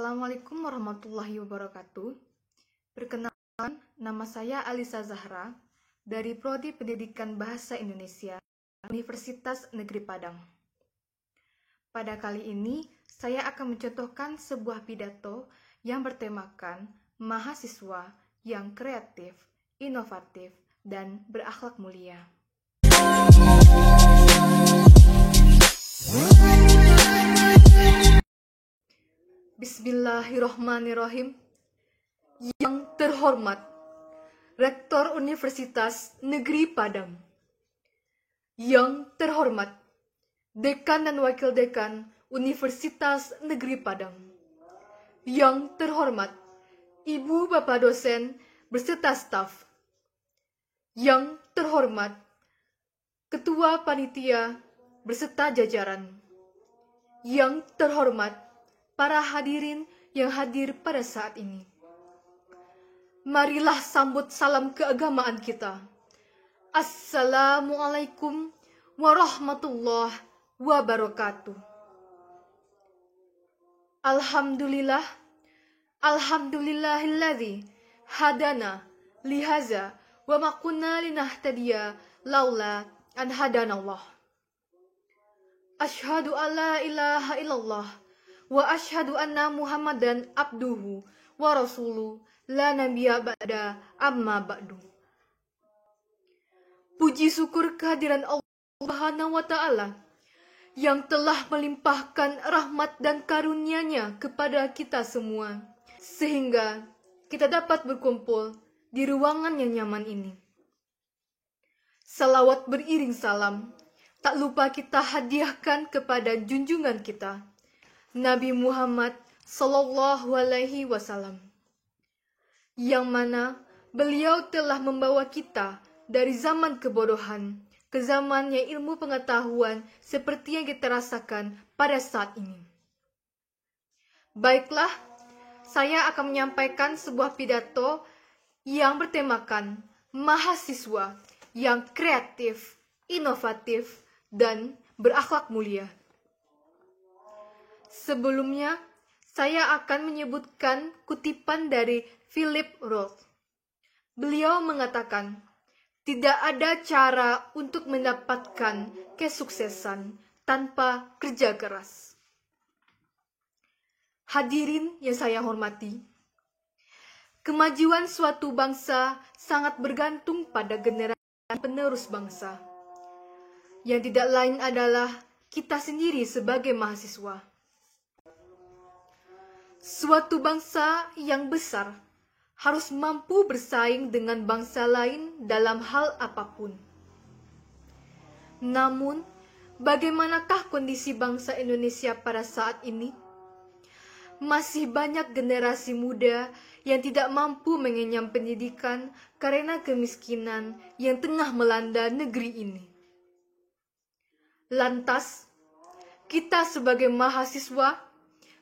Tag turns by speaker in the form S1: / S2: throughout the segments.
S1: Assalamualaikum warahmatullahi wabarakatuh. Perkenalkan, nama saya Alisa Zahra dari Prodi Pendidikan Bahasa Indonesia, Universitas Negeri Padang. Pada kali ini, saya akan mencontohkan sebuah pidato yang bertemakan mahasiswa yang kreatif, inovatif, dan berakhlak mulia. Bismillahirrohmanirrohim. Yang terhormat Rektor Universitas Negeri Padang, yang terhormat Dekan dan Wakil Dekan Universitas Negeri Padang, yang terhormat Ibu Bapak dosen beserta staf, yang terhormat Ketua Panitia beserta jajaran, yang terhormat para hadirin yang hadir pada saat ini. Marilah sambut salam keagamaan kita. Assalamualaikum warahmatullahi wabarakatuh. Alhamdulillah, alhamdulillahilladzi hadana lihaza wa ma kunna linahtadiya laula an hadanallah. Asyhadu an la ilaha illallah wa asyhadu anna Muhammadan abduhu wa rasuluh la nabiyya ba'da amma ba'du. Puji syukur kehadiran Allah Subhanahu wa Ta'ala yang telah melimpahkan rahmat dan karunia-Nya kepada kita semua, sehingga kita dapat berkumpul di ruangan yang nyaman ini. Salawat beriring salam tak lupa kita hadiahkan kepada junjungan kita, Nabi Muhammad Sallallahu Alaihi Wasallam, yang mana beliau telah membawa kita dari zaman kebodohan ke zamannya ilmu pengetahuan seperti yang kita rasakan pada saat ini. Baiklah, saya akan menyampaikan sebuah pidato yang bertemakan mahasiswa yang kreatif, inovatif, dan berakhlak mulia. Sebelumnya, saya akan menyebutkan kutipan dari Philip Roth. Beliau mengatakan, tidak ada cara untuk mendapatkan kesuksesan tanpa kerja keras. Hadirin yang saya hormati, kemajuan suatu bangsa sangat bergantung pada generasi penerus bangsa, yang tidak lain adalah kita sendiri sebagai mahasiswa. Suatu bangsa yang besar harus mampu bersaing dengan bangsa lain dalam hal apapun. Namun, bagaimanakah kondisi bangsa Indonesia pada saat ini? Masih banyak generasi muda yang tidak mampu mengenyam pendidikan karena kemiskinan yang tengah melanda negeri ini. Lantas, kita sebagai mahasiswa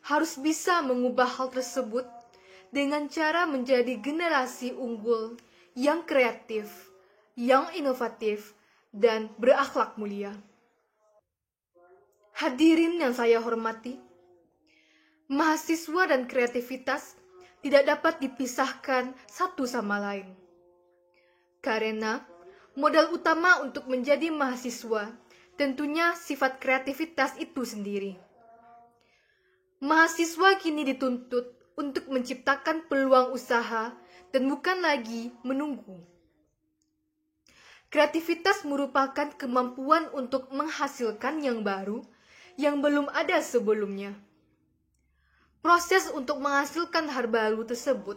S1: harus bisa mengubah hal tersebut dengan cara menjadi generasi unggul yang kreatif, yang inovatif, dan berakhlak mulia. Hadirin yang saya hormati, mahasiswa dan kreativitas tidak dapat dipisahkan satu sama lain. Karena modal utama untuk menjadi mahasiswa tentunya sifat kreativitas itu sendiri. Mahasiswa kini dituntut untuk menciptakan peluang usaha dan bukan lagi menunggu. Kreativitas merupakan kemampuan untuk menghasilkan yang baru yang belum ada sebelumnya. Proses untuk menghasilkan hal baru tersebut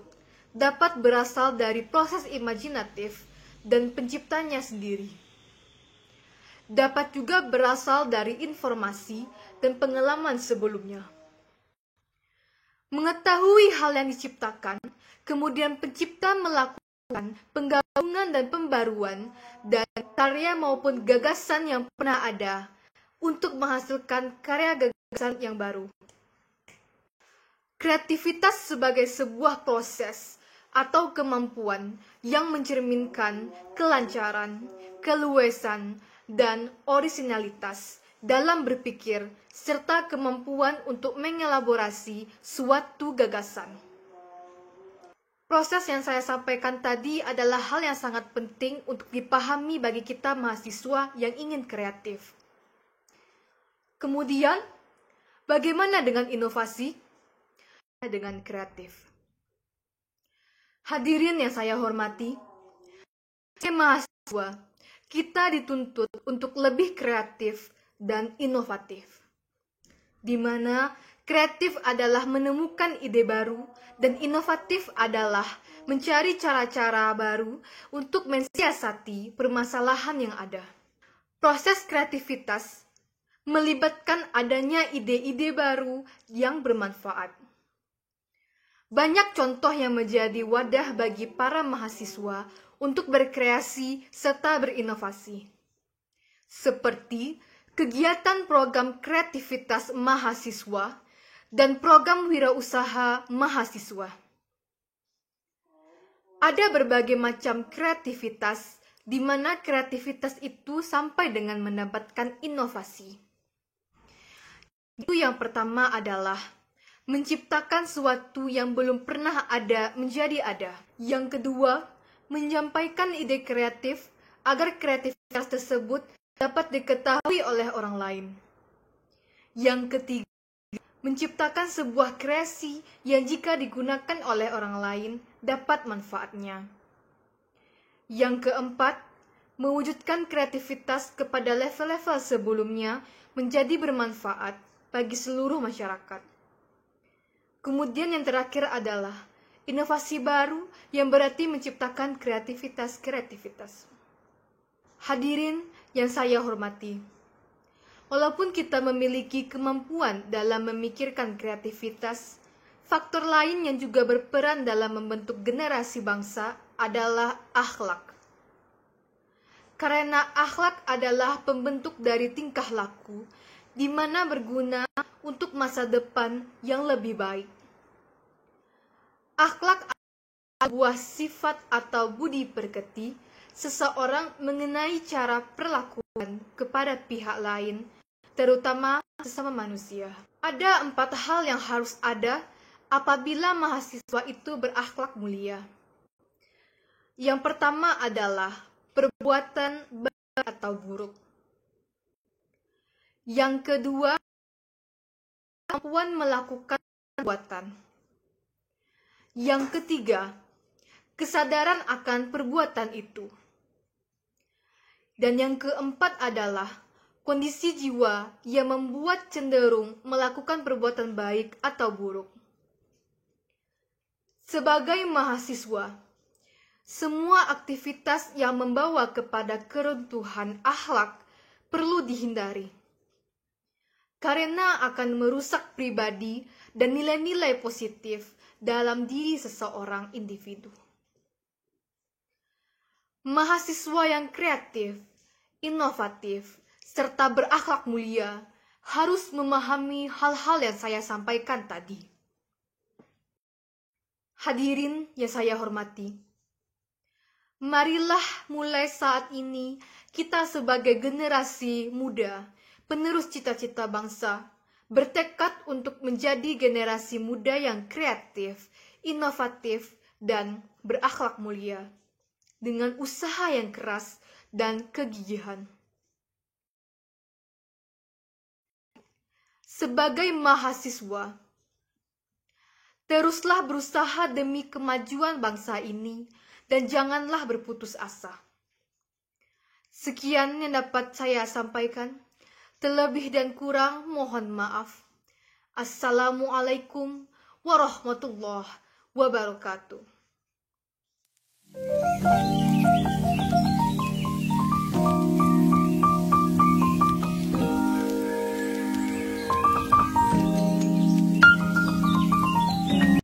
S1: dapat berasal dari proses imajinatif dan penciptanya sendiri. Dapat juga berasal dari informasi dan pengalaman sebelumnya. Mengetahui hal yang diciptakan, kemudian pencipta melakukan penggabungan dan pembaruan dan karya maupun gagasan yang pernah ada untuk menghasilkan karya gagasan yang baru. Kreativitas sebagai sebuah proses atau kemampuan yang mencerminkan kelancaran, keluasan, dan orisinalitas dalam berpikir serta kemampuan untuk mengelaborasi suatu gagasan. Proses yang saya sampaikan tadi adalah hal yang sangat penting untuk dipahami bagi kita mahasiswa yang ingin kreatif. Kemudian, bagaimana dengan inovasi? Dengan kreatif. Hadirin yang saya hormati, mahasiswa, kita dituntut untuk lebih kreatif dan inovatif, di mana kreatif adalah menemukan ide baru dan inovatif adalah mencari cara-cara baru untuk mensiasati permasalahan yang ada. Proses kreativitas melibatkan adanya ide-ide baru yang bermanfaat. Banyak contoh yang menjadi wadah bagi para mahasiswa untuk berkreasi serta berinovasi, seperti kegiatan program kreativitas mahasiswa dan program wirausaha mahasiswa. Ada berbagai macam kreativitas, di mana kreativitas itu sampai dengan mendapatkan inovasi. Itu yang pertama adalah menciptakan sesuatu yang belum pernah ada menjadi ada. Yang kedua, menyampaikan ide kreatif agar kreativitas tersebut dapat diketahui oleh orang lain. Yang ketiga, menciptakan sebuah kreasi yang jika digunakan oleh orang lain dapat manfaatnya. Yang keempat, mewujudkan kreativitas kepada level-level sebelumnya menjadi bermanfaat bagi seluruh masyarakat. Kemudian yang terakhir adalah inovasi baru yang berarti menciptakan kreativitas. Hadirin yang saya hormati, walaupun kita memiliki kemampuan dalam memikirkan kreativitas, faktor lain yang juga berperan dalam membentuk generasi bangsa adalah akhlak. Karena akhlak adalah pembentuk dari tingkah laku, di mana berguna untuk masa depan yang lebih baik. Akhlak adalah sebuah sifat atau budi pekerti seseorang mengenai cara perlakuan kepada pihak lain, terutama sesama manusia. Ada 4 hal yang harus ada apabila mahasiswa itu berakhlak mulia. Yang pertama adalah perbuatan baik atau buruk. Yang kedua, kemampuan melakukan perbuatan. Yang ketiga, kesadaran akan perbuatan itu. Dan yang keempat adalah kondisi jiwa yang membuat cenderung melakukan perbuatan baik atau buruk. Sebagai mahasiswa, semua aktivitas yang membawa kepada keruntuhan akhlak perlu dihindari, karena akan merusak pribadi dan nilai-nilai positif dalam diri seseorang individu. Mahasiswa yang kreatif, inovatif, serta berakhlak mulia harus memahami hal-hal yang saya sampaikan tadi. Hadirin yang saya hormati, marilah mulai saat ini kita sebagai generasi muda, penerus cita-cita bangsa, bertekad untuk menjadi generasi muda yang kreatif, inovatif, dan berakhlak mulia, dengan usaha yang keras dan kegigihan. Sebagai mahasiswa, teruslah berusaha demi kemajuan bangsa ini dan janganlah berputus asa. Sekian yang dapat saya sampaikan. Terlebih dan kurang mohon maaf. Assalamualaikum warahmatullahi wabarakatuh.